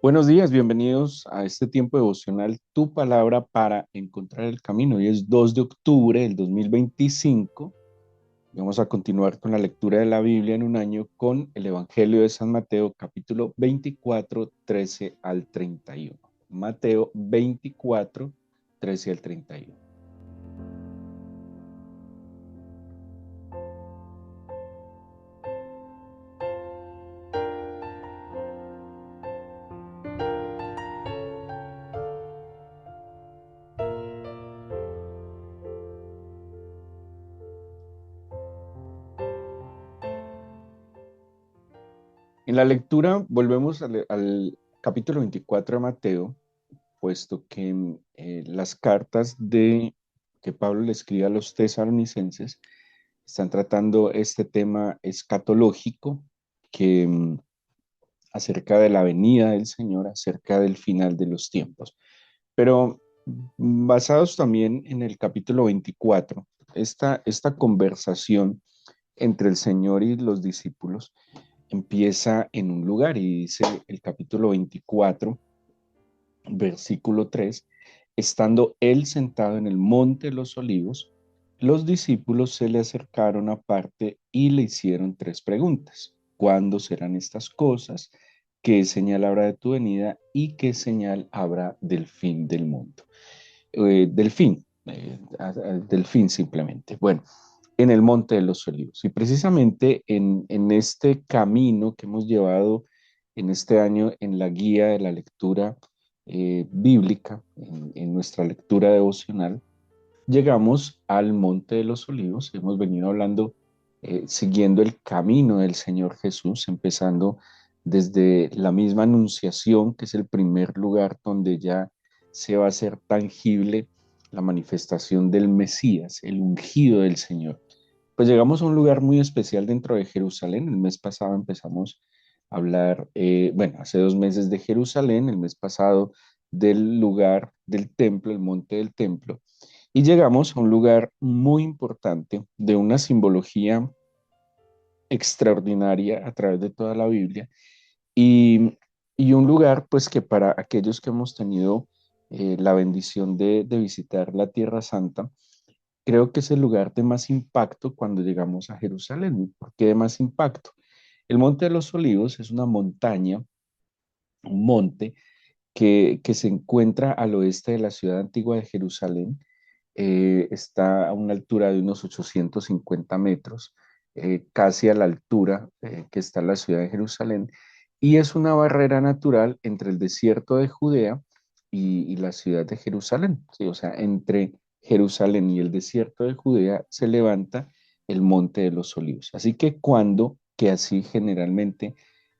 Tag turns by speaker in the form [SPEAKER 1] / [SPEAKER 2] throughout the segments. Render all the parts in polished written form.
[SPEAKER 1] Buenos días, bienvenidos a este tiempo devocional, Tu Palabra para Encontrar el Camino. Hoy es 2 de octubre del 2025. Vamos a continuar con la lectura de la Biblia en un año con el Evangelio de San Mateo, capítulo 24, 13 al 31. Mateo 24, 13 al 31. En la lectura volvemos al capítulo 24 de Mateo, puesto que las cartas que Pablo le escribe a los tesalonicenses están tratando este tema escatológico que acerca de la venida del Señor, acerca del final de los tiempos. Pero basados también en el capítulo 24, esta conversación entre el Señor y los discípulos empieza en un lugar y dice el capítulo 24, versículo 3: estando él sentado en el monte de los olivos, los discípulos se le acercaron aparte y le hicieron tres preguntas. ¿Cuándo serán estas cosas? ¿Qué señal habrá de tu venida? ¿Y qué señal habrá del fin del mundo? Del fin simplemente. Bueno, en el monte de los olivos. Y precisamente en este camino que hemos llevado en este año en la guía de la lectura bíblica, en nuestra lectura devocional, llegamos al monte de los olivos. Hemos venido hablando, siguiendo el camino del Señor Jesús, empezando desde la misma anunciación, que es el primer lugar donde ya se va a hacer tangible la manifestación del Mesías, el ungido del Señor. Pues llegamos a un lugar muy especial dentro de Jerusalén. El mes pasado empezamos a hablar, bueno, hace 2 meses de Jerusalén, el mes pasado del lugar del templo, el monte del templo, y llegamos a un lugar muy importante de una simbología extraordinaria a través de toda la Biblia y, y un lugar pues que para aquellos que hemos tenido la bendición de visitar la Tierra Santa, creo que es el lugar de más impacto cuando llegamos a Jerusalén. ¿Por qué de más impacto? El Monte de los Olivos es una montaña, un monte que se encuentra al oeste de la ciudad antigua de Jerusalén. Está a una altura de unos 850 metros, casi a la altura que está la ciudad de Jerusalén, y es una barrera natural entre el desierto de Judea y la ciudad de Jerusalén. ¿Sí? O sea, entre Jerusalén y el desierto de Judea se levanta el Monte de los Olivos. Así que así generalmente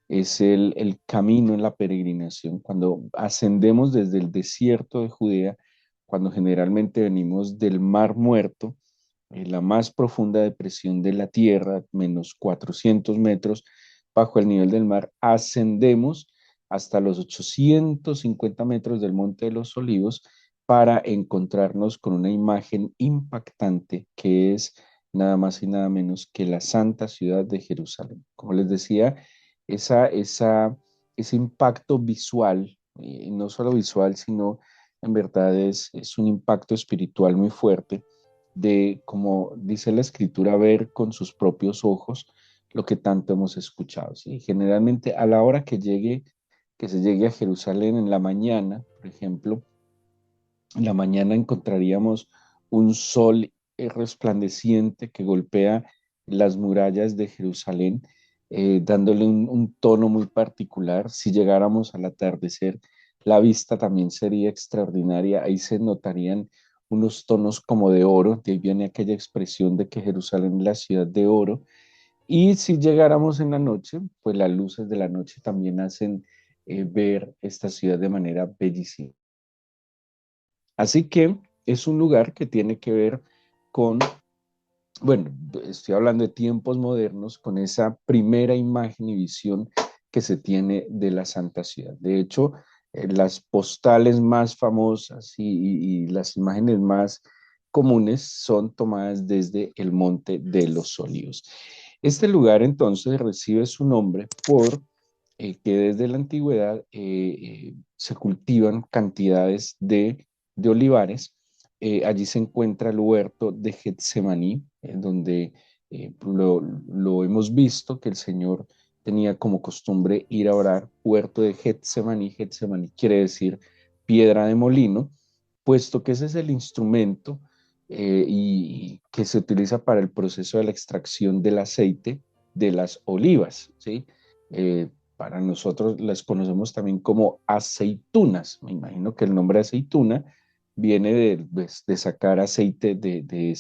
[SPEAKER 1] es el camino en la peregrinación, cuando ascendemos desde el desierto de Judea, cuando generalmente venimos del Mar Muerto, la más profunda depresión de la Tierra, menos 400 metros bajo el nivel del mar, ascendemos hasta los 850 metros del Monte de los Olivos para encontrarnos con una imagen impactante que es nada más y nada menos que la santa ciudad de Jerusalén. Como les decía, esa, esa, ese impacto visual, y no solo visual, sino en verdad es un impacto espiritual muy fuerte de, como dice la escritura, ver con sus propios ojos lo que tanto hemos escuchado. ¿Sí? Generalmente a la hora que se llegue a Jerusalén en la mañana, por ejemplo, en la mañana encontraríamos un sol resplandeciente que golpea las murallas de Jerusalén, dándole un tono muy particular. Si llegáramos al atardecer, la vista también sería extraordinaria. Ahí se notarían unos tonos como de oro, de ahí viene aquella expresión de que Jerusalén es la ciudad de oro. Y si llegáramos en la noche, pues las luces de la noche también hacen ver esta ciudad de manera bellísima. Así que es un lugar que tiene que ver con, bueno, estoy hablando de tiempos modernos, con esa primera imagen y visión que se tiene de la Santa Ciudad. De hecho, las postales más famosas y las imágenes más comunes son tomadas desde el Monte de los Olivos. Este lugar entonces recibe su nombre por que desde la antigüedad se cultivan cantidades de olivares. Allí se encuentra el huerto de Getsemaní, donde lo hemos visto que el Señor tenía como costumbre ir a orar. Huerto de Getsemaní, Getsemaní quiere decir piedra de molino, puesto que ese es el instrumento y que se utiliza para el proceso de la extracción del aceite de las olivas, ¿sí? Para nosotros las conocemos también como aceitunas. Me imagino que el nombre aceituna viene de sacar aceite de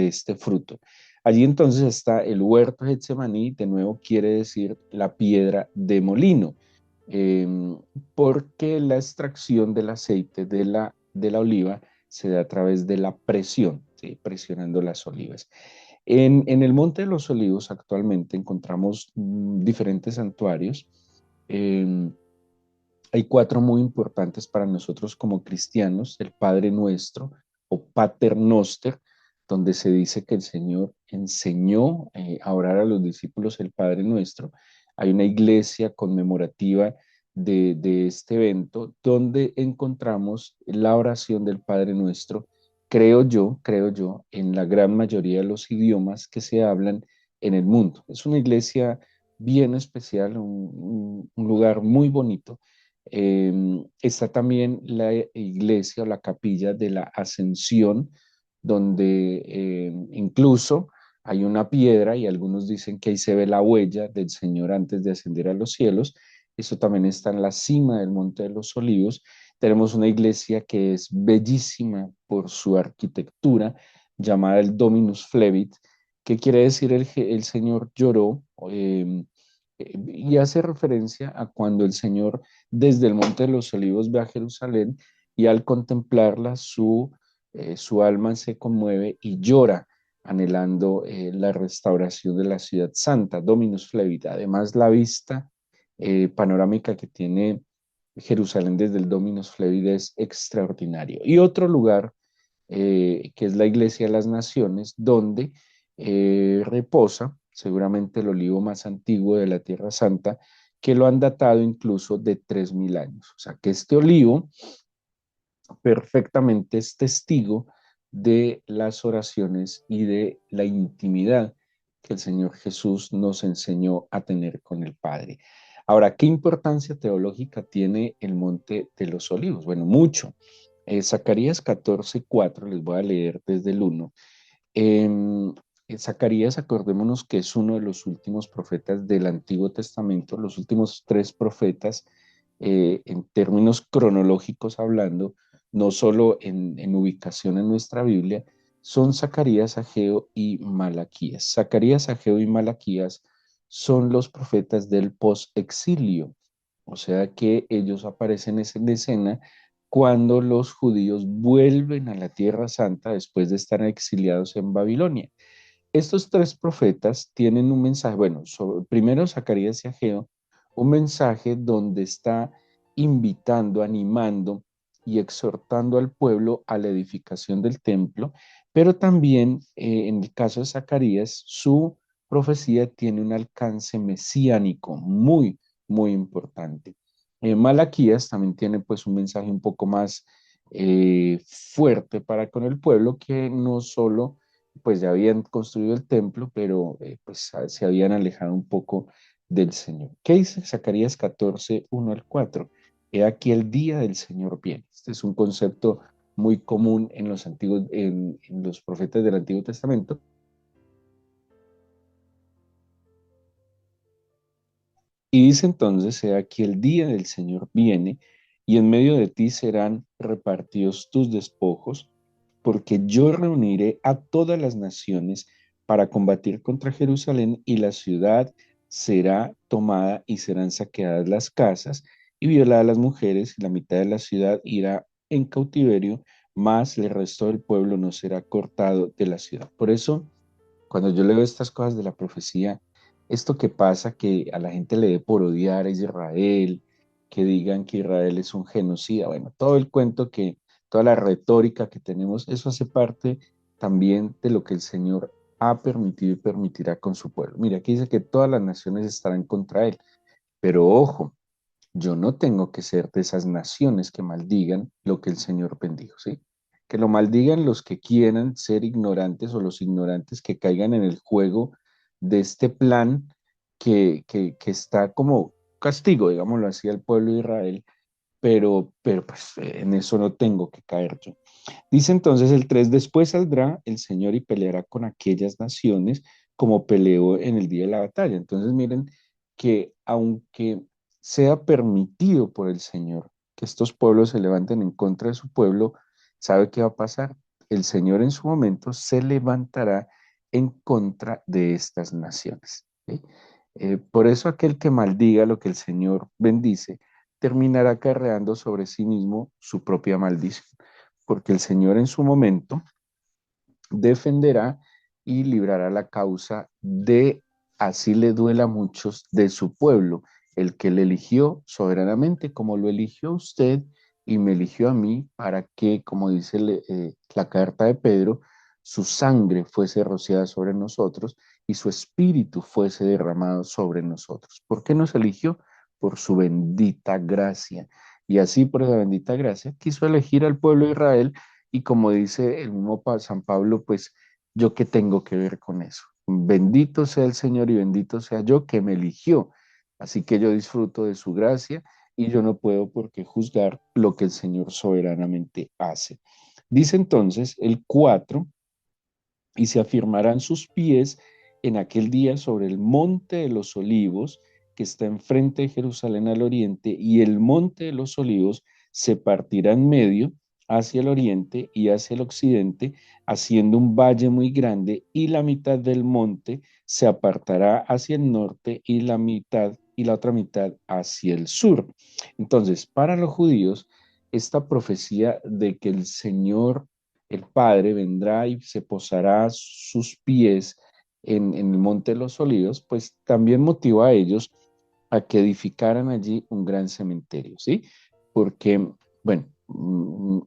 [SPEAKER 1] este fruto. Allí entonces está el huerto de Getsemaní, de nuevo quiere decir la piedra de molino, eh, porque la extracción del aceite de la oliva se da a través de la presión, ¿sí? Presionando las olivas. En el Monte de los Olivos actualmente encontramos diferentes santuarios. Eh, Hay cuatro muy importantes para nosotros como cristianos: el Padre Nuestro o Pater Noster, donde se dice que el Señor enseñó a orar a los discípulos el Padre Nuestro. Hay una iglesia conmemorativa de este evento donde encontramos la oración del Padre Nuestro, creo yo, en la gran mayoría de los idiomas que se hablan en el mundo. Es una iglesia bien especial, un lugar muy bonito. Está también la iglesia o la capilla de la Ascensión, donde incluso hay una piedra y algunos dicen que ahí se ve la huella del Señor antes de ascender a los cielos. Eso también está en la cima del Monte de los Olivos. Tenemos una iglesia que es bellísima por su arquitectura, llamada el Dominus Flevit, que quiere decir el Señor lloró, y hace referencia a cuando el Señor desde el Monte de los Olivos ve a Jerusalén y al contemplarla su alma se conmueve y llora, anhelando la restauración de la ciudad santa, Dominus Flevit. Además, la vista panorámica que tiene Jerusalén desde el Dominus Flevit es extraordinario. Y otro lugar que es la Iglesia de las Naciones, donde reposa seguramente el olivo más antiguo de la Tierra Santa, que lo han datado incluso de 3.000 años. O sea que este olivo perfectamente es testigo de las oraciones y de la intimidad que el Señor Jesús nos enseñó a tener con el Padre. Ahora, ¿qué importancia teológica tiene el Monte de los Olivos? Bueno, mucho. Zacarías 14:4, les voy a leer desde el 1. Zacarías, acordémonos que es uno de los últimos profetas del Antiguo Testamento, los últimos tres profetas, en términos cronológicos hablando, no solo en ubicación en nuestra Biblia, son Zacarías, Ageo y Malaquías. Zacarías, Ageo y Malaquías son los profetas del post-exilio, o sea que ellos aparecen en escena cuando los judíos vuelven a la Tierra Santa después de estar exiliados en Babilonia. Estos tres profetas tienen un mensaje, bueno, primero Zacarías y Ageo, un mensaje donde está invitando, animando y exhortando al pueblo a la edificación del templo, pero también en el caso de Zacarías, su profecía tiene un alcance mesiánico muy importante. Malaquías también tiene pues un mensaje un poco más fuerte para con el pueblo, que no solo pues ya habían construido el templo, pero pues se habían alejado un poco del Señor. ¿Qué dice Zacarías 14:1 al 4? He aquí el día del Señor viene. Este es un concepto muy común en los antiguos, en los profetas del Antiguo Testamento. Y dice entonces, he aquí el día del Señor viene, y en medio de ti serán repartidos tus despojos, porque yo reuniré a todas las naciones para combatir contra Jerusalén, y la ciudad será tomada y serán saqueadas las casas y violadas las mujeres, y la mitad de la ciudad irá en cautiverio, mas el resto del pueblo no será cortado de la ciudad. Por eso, cuando yo leo estas cosas de la profecía, esto que pasa, que a la gente le dé por odiar a Israel, que digan que Israel es un genocida, bueno, todo el cuento que, toda la retórica que tenemos, eso hace parte también de lo que el Señor ha permitido y permitirá con su pueblo. Mira, aquí dice que todas las naciones estarán contra él. Pero ojo, yo no tengo que ser de esas naciones que maldigan lo que el Señor bendijo, ¿sí? Que lo maldigan los que quieran ser ignorantes o los ignorantes que caigan en el juego de este plan que está como castigo, digámoslo así, al pueblo de Israel, pero pues en eso no tengo que caer yo. Dice entonces el 3: después saldrá el Señor y peleará con aquellas naciones como peleó en el día de la batalla. Entonces miren que aunque sea permitido por el Señor que estos pueblos se levanten en contra de su pueblo, ¿sabe qué va a pasar? El Señor en su momento se levantará en contra de estas naciones. ¿Sí? Por eso aquel que maldiga lo que el Señor bendice, terminará acarreando sobre sí mismo su propia maldición, porque el Señor en su momento defenderá y librará la causa de, así le duela a muchos, de su pueblo, el que le eligió soberanamente, como lo eligió a usted y me eligió a mí, para que, como dice la carta de Pedro, su sangre fuese rociada sobre nosotros y su espíritu fuese derramado sobre nosotros. ¿Por qué nos eligió? Por su bendita gracia. Y así, por esa bendita gracia, quiso elegir al pueblo de Israel y como dice el mismo San Pablo, pues yo qué tengo que ver con eso. Bendito sea el Señor y bendito sea yo que me eligió. Así que yo disfruto de su gracia y yo no puedo por qué juzgar lo que el Señor soberanamente hace. Dice entonces el 4: y se afirmarán sus pies en aquel día sobre el monte de los olivos que está enfrente de Jerusalén al oriente, y el monte de los olivos se partirá en medio hacia el oriente y hacia el occidente, haciendo un valle muy grande, y la mitad del monte se apartará hacia el norte y la mitad y la otra mitad hacia el sur. Entonces, para los judíos, esta profecía de que el Señor el Padre vendrá y se posará sus pies en el Monte de los Olivos, pues también motivó a ellos a que edificaran allí un gran cementerio, ¿sí? Porque, bueno,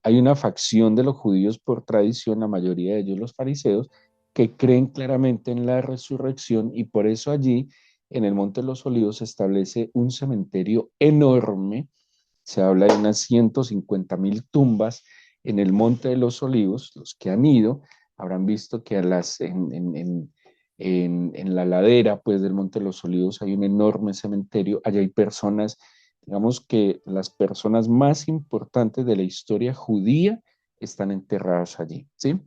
[SPEAKER 1] hay una facción de los judíos por tradición, la mayoría de ellos los fariseos, que creen claramente en la resurrección y por eso allí en el Monte de los Olivos se establece un cementerio enorme. Se habla de unas 150.000 tumbas en el Monte de los Olivos. Los que han ido habrán visto que en la ladera pues, del Monte de los Olivos hay un enorme cementerio. Allá hay personas, digamos que las personas más importantes de la historia judía están enterradas allí, ¿sí?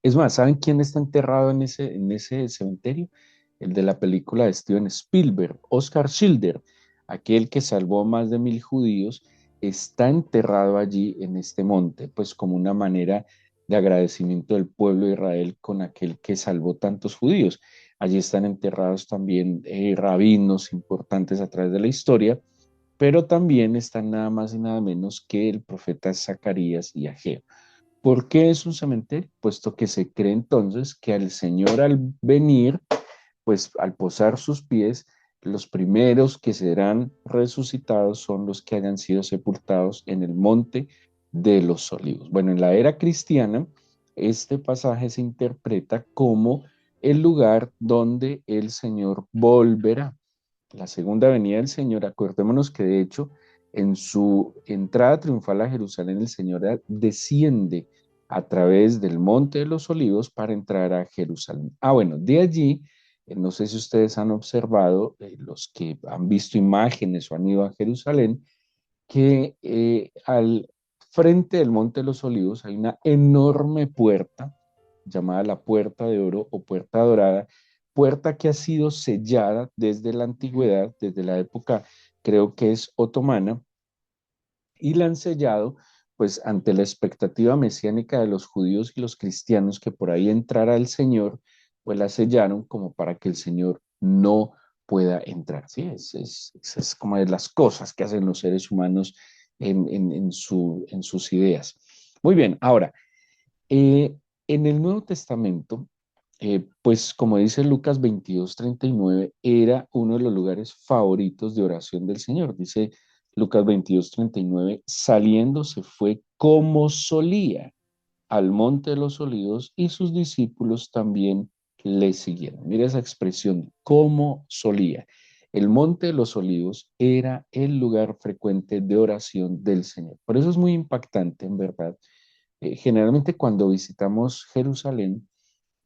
[SPEAKER 1] Es más, ¿saben quién está enterrado en ese cementerio? El de la película de Steven Spielberg, Oscar Schindler, aquel que salvó a más de 1.000 judíos, está enterrado allí en este monte, pues como una manera de agradecimiento del pueblo de Israel con aquel que salvó tantos judíos. Allí están enterrados también rabinos importantes a través de la historia, pero también están nada más y nada menos que el profeta Zacarías y Ageo. ¿Por qué es un cementerio? Puesto que se cree entonces que al Señor al venir, pues al posar sus pies, los primeros que serán resucitados son los que hayan sido sepultados en el monte de los olivos. Bueno, en la era cristiana, este pasaje se interpreta como el lugar donde el Señor volverá. La segunda venida del Señor, acordémonos que de hecho en su entrada triunfal a Jerusalén, el Señor desciende a través del Monte de los Olivos para entrar a Jerusalén. Bueno, de allí, no sé si ustedes han observado, los que han visto imágenes o han ido a Jerusalén, que al frente del Monte de los Olivos hay una enorme puerta llamada la Puerta de Oro o Puerta Dorada, puerta que ha sido sellada desde la antigüedad, desde la época creo que es otomana, y la han sellado pues ante la expectativa mesiánica de los judíos y los cristianos que por ahí entrara el Señor, pues la sellaron como para que el Señor no pueda entrar. ¿Sí? Es como de las cosas que hacen los seres humanos en sus ideas. Muy bien, ahora, eh, en el Nuevo Testamento, pues como dice Lucas 22:39, era uno de los lugares favoritos de oración del Señor. Dice Lucas 22:39, saliendo se fue como solía al monte de los olivos y sus discípulos también le siguieron. Mira esa expresión, como solía. El Monte de los Olivos era el lugar frecuente de oración del Señor. Por eso es muy impactante, en verdad. Generalmente cuando visitamos Jerusalén,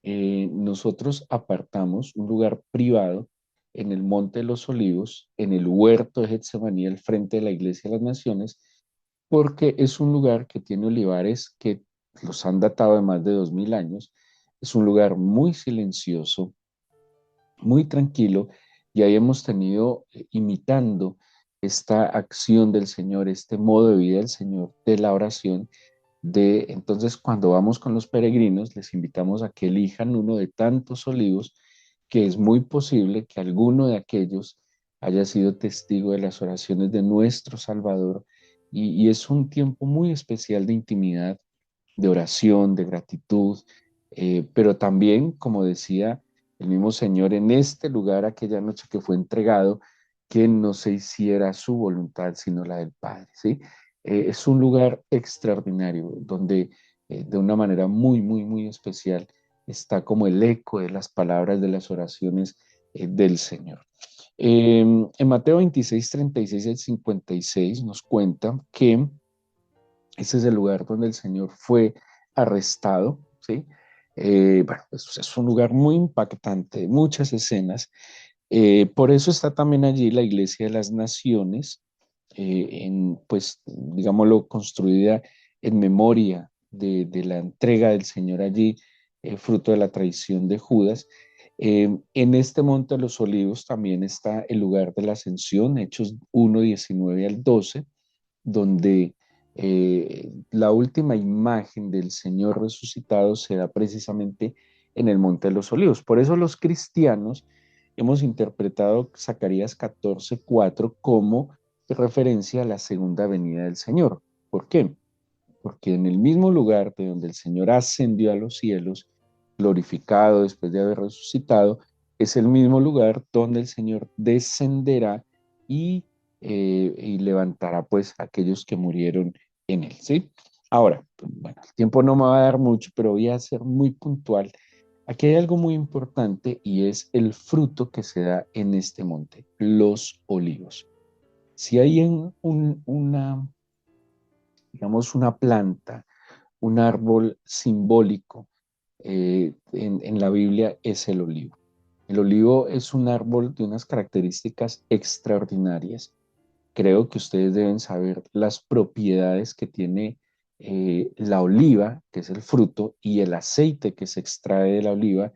[SPEAKER 1] nosotros apartamos un lugar privado en el Monte de los Olivos, en el huerto de Getsemaní, al frente de la Iglesia de las Naciones, porque es un lugar que tiene olivares que los han datado de más de 2000 años. Es un lugar muy silencioso, muy tranquilo, y ahí hemos tenido, imitando esta acción del Señor, este modo de vida del Señor de la oración, entonces cuando vamos con los peregrinos, les invitamos a que elijan uno de tantos olivos, que es muy posible que alguno de aquellos haya sido testigo de las oraciones de nuestro Salvador, y es un tiempo muy especial de intimidad, de oración, de gratitud, pero también, como decía el mismo Señor en este lugar aquella noche que fue entregado, que no se hiciera su voluntad, sino la del Padre, ¿sí? Es un lugar extraordinario donde de una manera muy, muy, muy especial está como el eco de las palabras de las oraciones del Señor. En Mateo 26, 36 al 56 nos cuenta que ese es el lugar donde el Señor fue arrestado, ¿sí? Bueno, pues es un lugar muy impactante, muchas escenas. Por eso está también allí la Iglesia de las Naciones, pues, digámoslo, construida en memoria de la entrega del Señor allí, fruto de la traición de Judas. En este Monte de los Olivos también está el lugar de la Ascensión, Hechos 1:19 al 12, donde la última imagen del Señor resucitado se da precisamente en el Monte de los Olivos. Por eso los cristianos hemos interpretado Zacarías 14:4 como referencia a la segunda venida del Señor. ¿Por qué? Porque en el mismo lugar de donde el Señor ascendió a los cielos, glorificado después de haber resucitado, es el mismo lugar donde el Señor descenderá y, y levantará pues a aquellos que murieron en él, ¿sí? Ahora, pues, bueno, el tiempo no me va a dar mucho, pero voy a ser muy puntual. Aquí hay algo muy importante, y es el fruto que se da en este monte, los olivos. Si hay digamos, una planta, un árbol simbólico en la Biblia, es el olivo. El olivo es un árbol de unas características extraordinarias. Creo que ustedes deben saber las propiedades que tiene la oliva, que es el fruto, y el aceite que se extrae de la oliva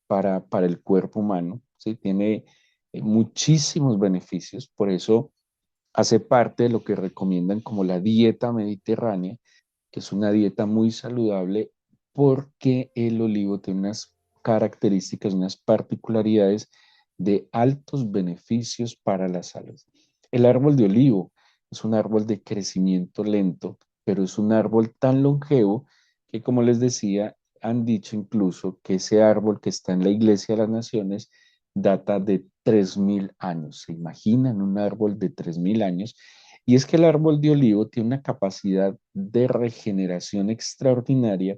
[SPEAKER 1] para el cuerpo humano. ¿Sí? Tiene muchísimos beneficios, por eso hace parte de lo que recomiendan como la dieta mediterránea, que es una dieta muy saludable, porque el olivo tiene unas características, unas particularidades de altos beneficios para la salud. El árbol de olivo es un árbol de crecimiento lento, pero es un árbol tan longevo que, como les decía, han dicho incluso que ese árbol que está en la Iglesia de las Naciones data de 3000 años. ¿Se imaginan un árbol de 3000 años? Y es que el árbol de olivo tiene una capacidad de regeneración extraordinaria,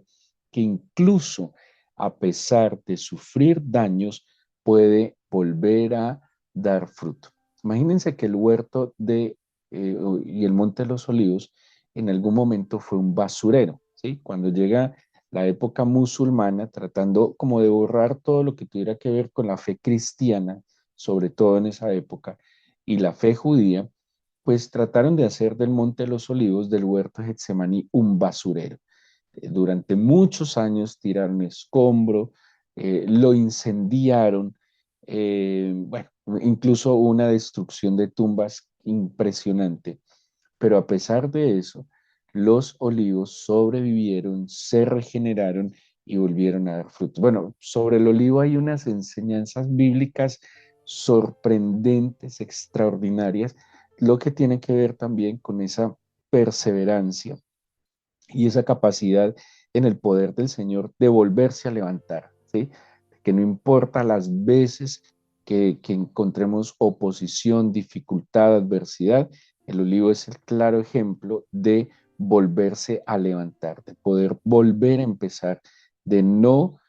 [SPEAKER 1] que incluso a pesar de sufrir daños puede volver a dar fruto. Imagínense que el huerto y el Monte de los Olivos en algún momento fue un basurero, ¿sí? Cuando llega la época musulmana, tratando como de borrar todo lo que tuviera que ver con la fe cristiana, sobre todo en esa época, y la fe judía, pues trataron de hacer del Monte de los Olivos, del huerto de Getsemaní, un basurero. Durante muchos años tiraron escombro, lo incendiaron, bueno, incluso una destrucción de tumbas impresionante. Pero a pesar de eso, los olivos sobrevivieron, se regeneraron y volvieron a dar frutos. Bueno, sobre el olivo hay unas enseñanzas bíblicas sorprendentes, extraordinarias, lo que tiene que ver también con esa perseverancia y esa capacidad en el poder del Señor de volverse a levantar, ¿sí? Que no importa las veces que encontremos oposición, dificultad, adversidad, el olivo es el claro ejemplo de volverse a levantar, de poder volver a empezar, de no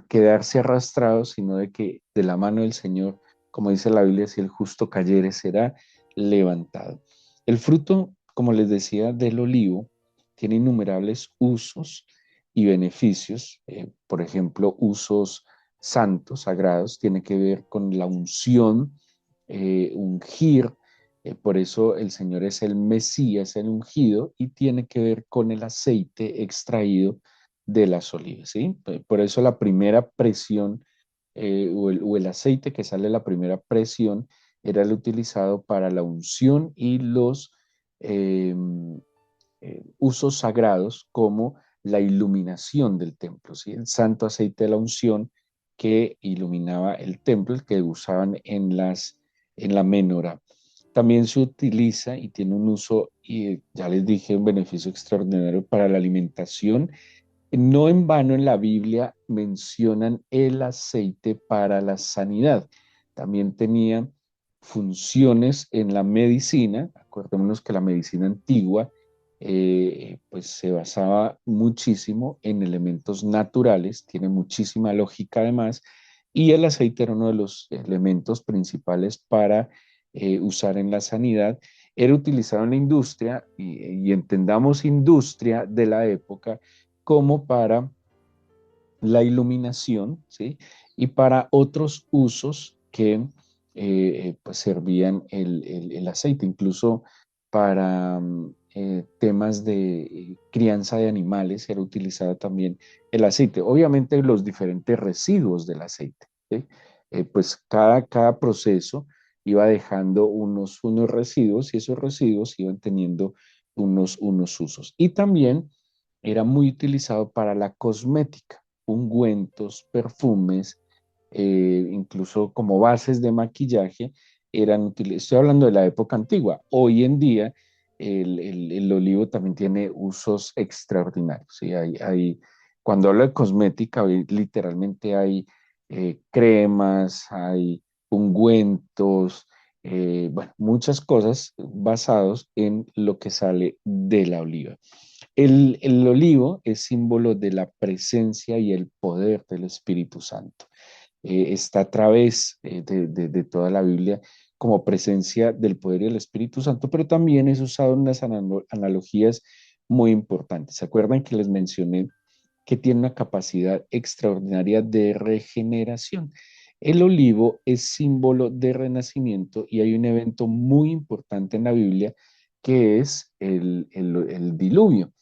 [SPEAKER 1] quedarse arrastrado, sino de que de la mano del Señor como dice la Biblia, si el justo cayere será levantado. El fruto, como les decía, del olivo tiene innumerables usos y beneficios. Por ejemplo, usos santos, sagrados, tiene que ver con la unción, ungir. Por eso el Señor es el Mesías, el ungido, y tiene que ver con el aceite extraído de las olivas, ¿sí? Por eso la primera presión o el aceite que sale la primera presión era el utilizado para la unción y los eh, usos sagrados como la iluminación del templo, ¿sí? El santo aceite de la unción que iluminaba el templo, el que usaban en la menorá. También se utiliza y tiene un uso, y ya les dije, un beneficio extraordinario para la alimentación. No en vano en la Biblia mencionan el aceite para la sanidad. También tenía funciones en la medicina. Acordémonos que la medicina antigua pues se basaba muchísimo en elementos naturales, tiene muchísima lógica además, y el aceite era uno de los elementos principales para usar en la sanidad. Era utilizado en la industria y entendamos industria de la época como para la iluminación, ¿sí? Y para otros usos que pues servían el aceite, incluso para temas de crianza de animales era utilizado también el aceite. Obviamente los diferentes residuos del aceite, ¿sí? Pues cada proceso iba dejando unos residuos y esos residuos iban teniendo unos usos. Y también era muy utilizado para la cosmética, ungüentos, perfumes, incluso como bases de maquillaje, eran utilizados. Estoy hablando de la época antigua. Hoy en día el olivo también tiene usos extraordinarios. ¿Sí? Cuando hablo de cosmética, literalmente hay cremas, hay ungüentos, bueno, muchas cosas basados en lo que sale de la oliva. El olivo es símbolo de la presencia y el poder del Espíritu Santo. Está a través de toda la Biblia como presencia del poder del Espíritu Santo, pero también es usado en unas analogías muy importantes. ¿Se acuerdan que les mencioné que tiene una capacidad extraordinaria de regeneración? El olivo es símbolo de renacimiento y hay un evento muy importante en la Biblia que es el diluvio.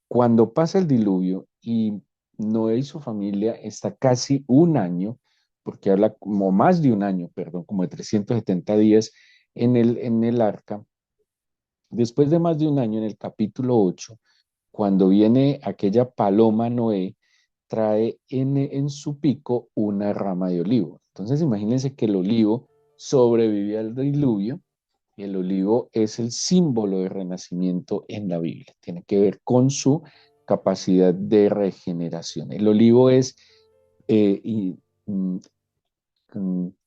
[SPEAKER 1] Cuando pasa el diluvio y Noé y su familia está casi un año, porque habla como más de un año, perdón, como de 370 días en el arca, después de más de un año, en el capítulo 8, cuando viene aquella paloma Noé, trae en su pico una rama de olivo. Entonces imagínense que el olivo sobrevive al diluvio y el olivo es el símbolo de renacimiento en la Biblia. Tiene que ver con su capacidad de regeneración. El olivo es eh, y, mm,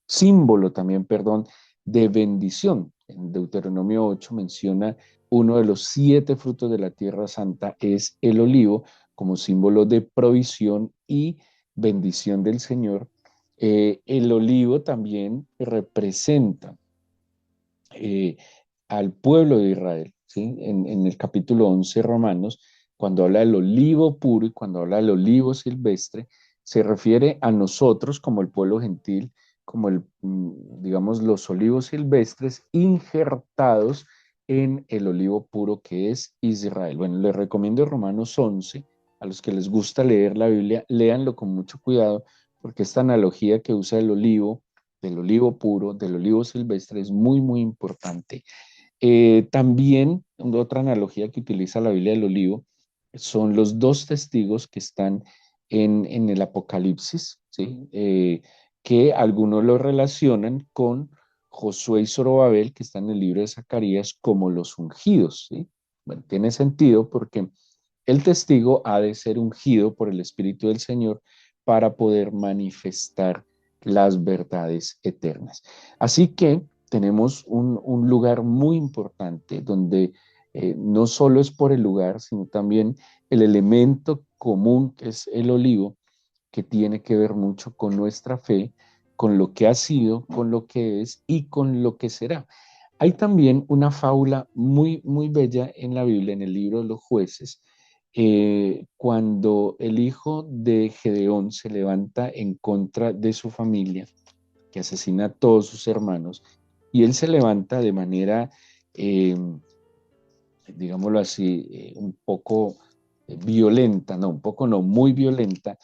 [SPEAKER 1] símbolo también, perdón, de bendición. En Deuteronomio 8 menciona uno de los 7 frutos de la tierra santa es el olivo como símbolo de provisión y bendición del Señor. El olivo también representa eh, al pueblo de Israel, ¿sí? En el capítulo 11 Romanos, cuando habla del olivo puro y cuando habla del olivo silvestre, se refiere a nosotros como el pueblo gentil, como digamos, los olivos silvestres injertados en el olivo puro que es Israel. Bueno, les recomiendo Romanos 11, a los que les gusta leer la Biblia, léanlo con mucho cuidado, porque esta analogía que usa el olivo del olivo puro, del olivo silvestre, es muy, muy importante. También otra analogía que utiliza la Biblia del olivo son los dos testigos que están en el Apocalipsis, ¿sí? Que algunos lo relacionan con Josué y Zorobabel, que están en el libro de Zacarías, como los ungidos, ¿sí? Bueno, tiene sentido porque el testigo ha de ser ungido por el Espíritu del Señor para poder manifestar las verdades eternas. Así que tenemos un lugar muy importante donde no solo es por el lugar, sino también el elemento común que es el olivo, que tiene que ver mucho con nuestra fe, con lo que ha sido, con lo que es y con lo que será. Hay también una fábula muy, muy bella en la Biblia, en el libro de los jueces, cuando el hijo de Gedeón se levanta en contra de su familia, que asesina a todos sus hermanos, y él se levanta de manera, eh, digámoslo así, un poco violenta, no, un poco no, muy violenta.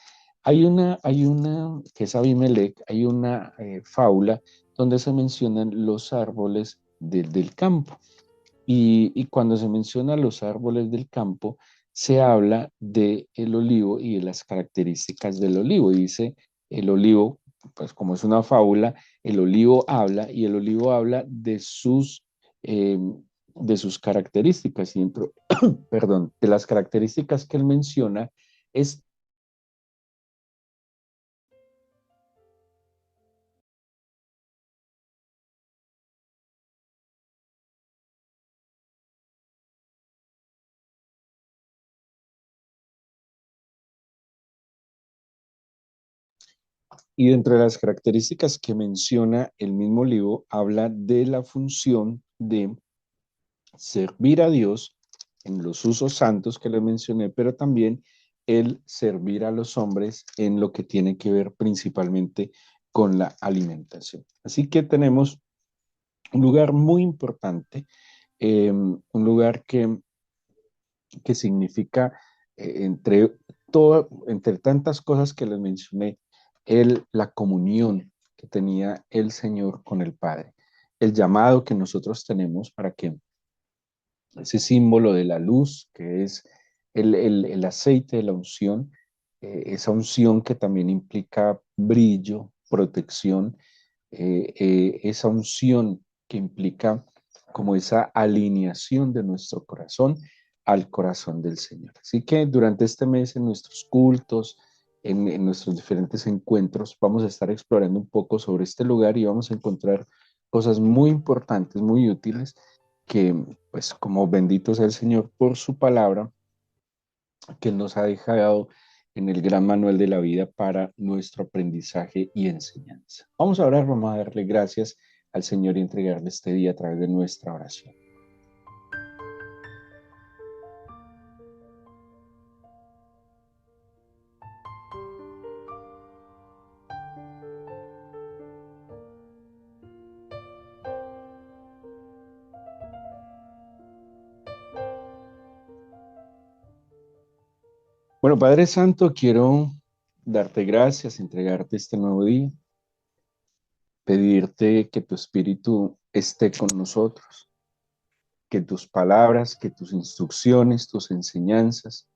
[SPEAKER 1] Que es Abimelech, hay una fábula donde se mencionan los árboles del campo. Y cuando se menciona los árboles del campo, se habla del olivo y de las características del olivo. Y dice el olivo, pues como es una fábula, el olivo habla y el olivo habla eh, de sus características. Y dentro, perdón, de las características que él menciona es. Y dentro de las características que menciona el mismo libro, habla de la función de servir a Dios en los usos santos que le mencioné, pero también el servir a los hombres en lo que tiene que ver principalmente con la alimentación. Así que tenemos un lugar muy importante, un lugar que significa, entre tantas cosas que les mencioné, la comunión que tenía el Señor con el Padre, el llamado que nosotros tenemos para que ese símbolo de la luz, que es el aceite de la unción, esa unción que también implica brillo, protección, esa unción que implica como esa alineación de nuestro corazón al corazón del Señor. Así que durante este mes en nuestros cultos, en nuestros diferentes encuentros, vamos a estar explorando un poco sobre este lugar y vamos a encontrar cosas muy importantes, muy útiles, que pues como bendito sea el Señor por su palabra, que Él nos ha dejado en el gran manual de la vida para nuestro aprendizaje y enseñanza. Vamos a orar, vamos a darle gracias al Señor y entregarle este día a través de nuestra oración. Bueno, Padre Santo, quiero darte gracias, entregarte este nuevo día, pedirte que tu Espíritu esté con nosotros, que tus palabras, que tus instrucciones, tus enseñanzas,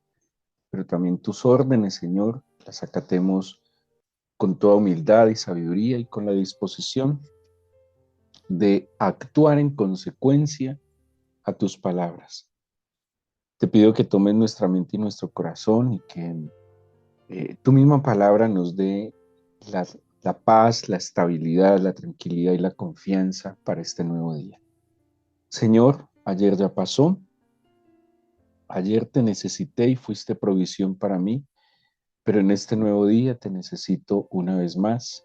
[SPEAKER 1] pero también tus órdenes, Señor, las acatemos con toda humildad y sabiduría y con la disposición de actuar en consecuencia a tus palabras. Te pido que tomes nuestra mente y nuestro corazón y que tu misma palabra nos dé la, la paz, la estabilidad, la tranquilidad y la confianza para este nuevo día. Señor, ayer ya pasó, ayer te necesité y fuiste provisión para mí, pero en este nuevo día te necesito una vez más,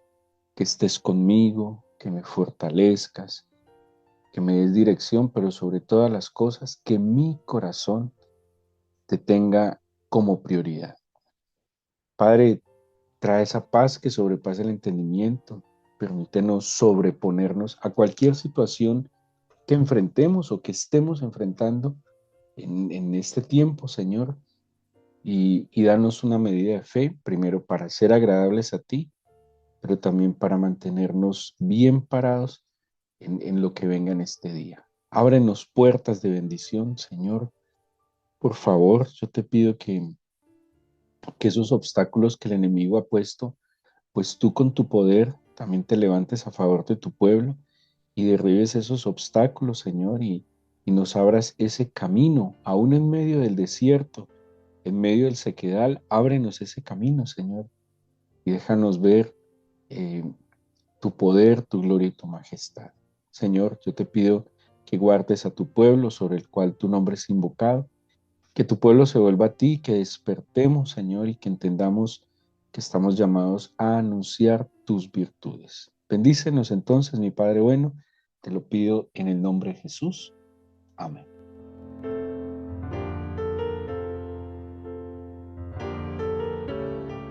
[SPEAKER 1] que estés conmigo, que me fortalezcas, que me des dirección, pero sobre todas las cosas, que mi corazón te tenga como prioridad. Padre, trae esa paz que sobrepasa el entendimiento. Permítenos sobreponernos a cualquier situación que enfrentemos o que estemos enfrentando en este tiempo, Señor, y danos una medida de fe, primero para ser agradables a ti, pero también para mantenernos bien parados en lo que venga en este día. Ábrenos puertas de bendición, Señor. Por favor, yo te pido que esos obstáculos que el enemigo ha puesto, pues tú con tu poder también te levantes a favor de tu pueblo y derribes esos obstáculos, Señor, y nos abras ese camino, aún en medio del desierto, en medio del sequedal, ábrenos ese camino, Señor, y déjanos ver eh, tu poder, tu gloria y tu majestad. Señor, yo te pido que guardes a tu pueblo sobre el cual tu nombre es invocado, que tu pueblo se vuelva a ti, que despertemos, Señor, y que entendamos que estamos llamados a anunciar tus virtudes. Bendícenos entonces, mi Padre bueno, te lo pido en el nombre de Jesús. Amén.